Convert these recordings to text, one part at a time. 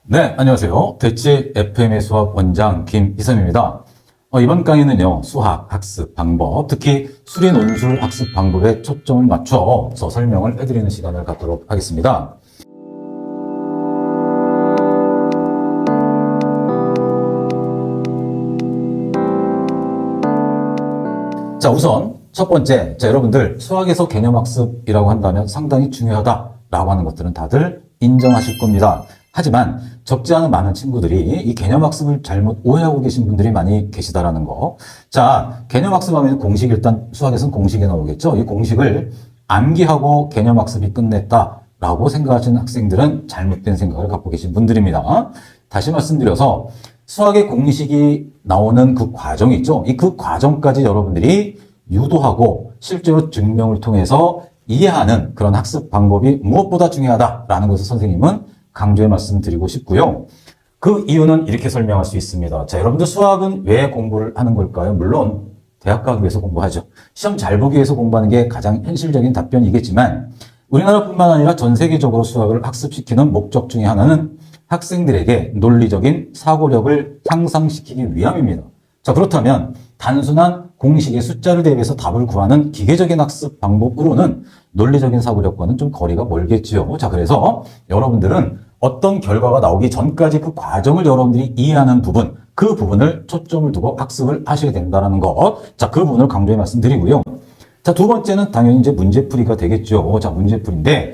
네, 안녕하세요. 대치 FM의 수학 원장 김희삼입니다. 이번 강의는요, 수학 학습 방법, 특히 수리 논술 학습 방법에 초점을 맞춰서 설명을 해드리는 시간을 갖도록 하겠습니다. 자, 우선 첫 번째, 여러분들 수학에서 개념학습이라고 한다면 상당히 중요하다라고 하는 것들은 다들 인정하실 겁니다. 하지만 적지 않은 많은 친구들이 이 개념학습을 잘못 오해하고 계신 분들이 많이 계시다라는 거. 자, 개념학습하면 공식, 일단 수학에서는 공식이 나오겠죠. 이 공식을 암기하고 개념학습이 끝냈다라고 생각하시는 학생들은 잘못된 생각을 갖고 계신 분들입니다. 다시 말씀드려서 수학의 공식이 나오는 그 과정이 있죠. 그 과정까지 여러분들이 유도하고 실제로 증명을 통해서 이해하는 그런 학습 방법이 무엇보다 중요하다라는 것을 선생님은 강조해 말씀드리고 싶고요. 그 이유는 이렇게 설명할 수 있습니다. 자, 여러분들 수학은 왜 공부를 하는 걸까요? 물론 대학 가기 위해서 공부하죠. 시험 잘 보기 위해서 공부하는 게 가장 현실적인 답변이겠지만 우리나라뿐만 아니라 전 세계적으로 수학을 학습시키는 목적 중에 하나는 학생들에게 논리적인 사고력을 향상시키기 위함입니다. 자, 그렇다면 단순한 공식의 숫자를 대비해서 답을 구하는 기계적인 학습 방법으로는 논리적인 사고력과는 좀 거리가 멀겠지요. 자, 그래서 여러분들은 어떤 결과가 나오기 전까지 그 과정을 여러분들이 이해하는 부분, 그 부분을 초점을 두고 학습을 하셔야 된다는 것. 자, 그 부분을 강조해 말씀드리고요. 자, 두 번째는 당연히 이제 문제풀이가 되겠죠. 자, 문제풀이인데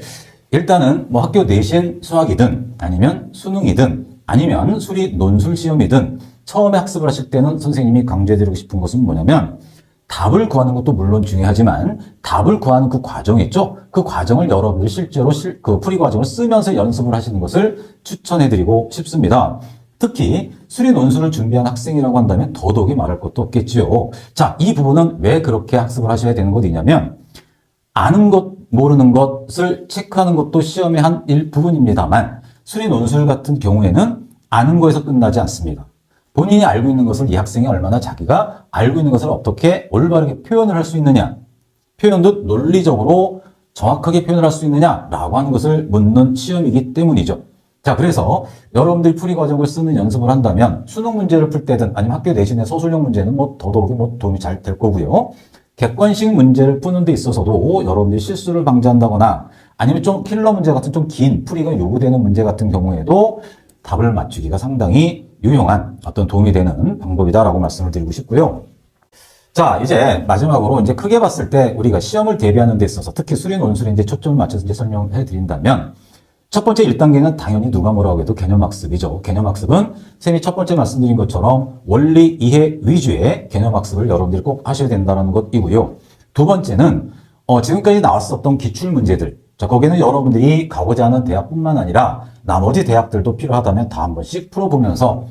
일단은 뭐 학교 내신 수학이든 아니면 수능이든 아니면 수리 논술 시험이든 처음에 학습을 하실 때는 선생님이 강조해드리고 싶은 것은 뭐냐면 답을 구하는 것도 물론 중요하지만 답을 구하는 그 과정 있죠? 그 과정을 여러분들이 실제로 그 풀이 과정을 쓰면서 연습을 하시는 것을 추천해드리고 싶습니다. 특히 수리 논술을 준비한 학생이라고 한다면 더더욱이 말할 것도 없겠지요. 자, 이 부분은 왜 그렇게 학습을 하셔야 되는 것이냐면 아는 것, 모르는 것을 체크하는 것도 시험의 한 일부분입니다만 수리 논술 같은 경우에는 아는 거에서 끝나지 않습니다. 본인이 알고 있는 것을 이 학생이 얼마나 자기가 알고 있는 것을 어떻게 올바르게 표현을 할 수 있느냐, 표현도 논리적으로 정확하게 표현을 할 수 있느냐라고 하는 것을 묻는 시험이기 때문이죠. 자, 그래서 여러분들이 풀이 과정을 쓰는 연습을 한다면 수능 문제를 풀 때든 아니면 학교 내신의 서술형 문제는 더더욱이 도움이 잘 될 거고요. 객관식 문제를 푸는 데 있어서도 여러분들이 실수를 방지한다거나 아니면 좀 킬러 문제 같은 좀 긴 풀이가 요구되는 문제 같은 경우에도 답을 맞추기가 상당히 유용한 어떤 도움이 되는 방법이다라고 말씀을 드리고 싶고요. 자, 이제 마지막으로 이제 크게 봤을 때 우리가 시험을 대비하는 데 있어서 특히 수리 논술에 이제 초점을 맞춰서 이제 설명해 드린다면 첫 번째 1단계는 당연히 누가 뭐라고 해도 개념학습이죠. 개념학습은 쌤이 첫 번째 말씀드린 것처럼 원리 이해 위주의 개념학습을 여러분들이 꼭 하셔야 된다는 것이고요. 두 번째는 지금까지 나왔었던 기출문제들. 자, 거기는 여러분들이 가고자 하는 대학뿐만 아니라 나머지 대학들도 필요하다면 다 한 번씩 풀어보면서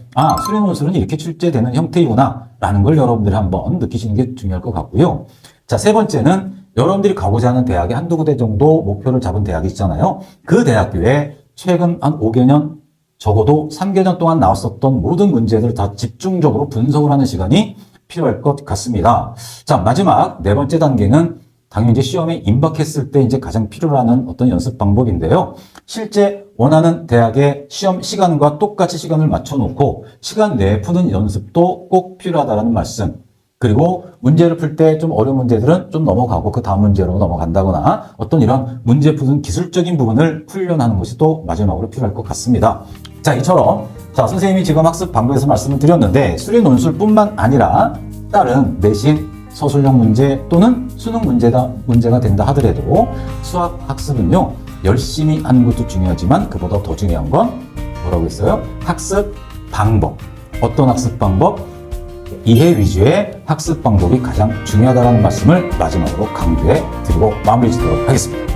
수리 논술은 이렇게 출제되는 형태이구나 라는 걸 여러분들이 한번 느끼시는 게 중요할 것 같고요. 자, 세 번째는 여러분들이 가고자 하는 대학에 한두 군데 정도 목표를 잡은 대학이 있잖아요. 그 대학교에 최근 한 5개년 적어도 3개년 동안 나왔었던 모든 문제들을 다 집중적으로 분석을 하는 시간이 필요할 것 같습니다. 자, 마지막 네 번째 단계는 당연히 이제 시험에 임박했을 때 이제 가장 필요로 하는 어떤 연습 방법인데요. 실제 원하는 대학의 시험 시간과 똑같이 시간을 맞춰놓고 시간 내에 푸는 연습도 꼭 필요하다는 말씀. 그리고 문제를 풀 때 좀 어려운 문제들은 좀 넘어가고 그 다음 문제로 넘어간다거나 어떤 이런 문제 푸는 기술적인 부분을 훈련하는 것이 또 마지막으로 필요할 것 같습니다. 자, 이처럼 선생님이 지금 학습 방법에서 말씀을 드렸는데 수리 논술뿐만 아니라 다른 내신 서술형 문제 또는 수능 문제가 된다 하더라도 수학 학습은요, 열심히 하는 것도 중요하지만 그보다 더 중요한 건 뭐라고 했어요? 학습 방법. 어떤 학습 방법? 이해 위주의 학습 방법이 가장 중요하다는 말씀을 마지막으로 강조해 드리고 마무리 짓도록 하겠습니다.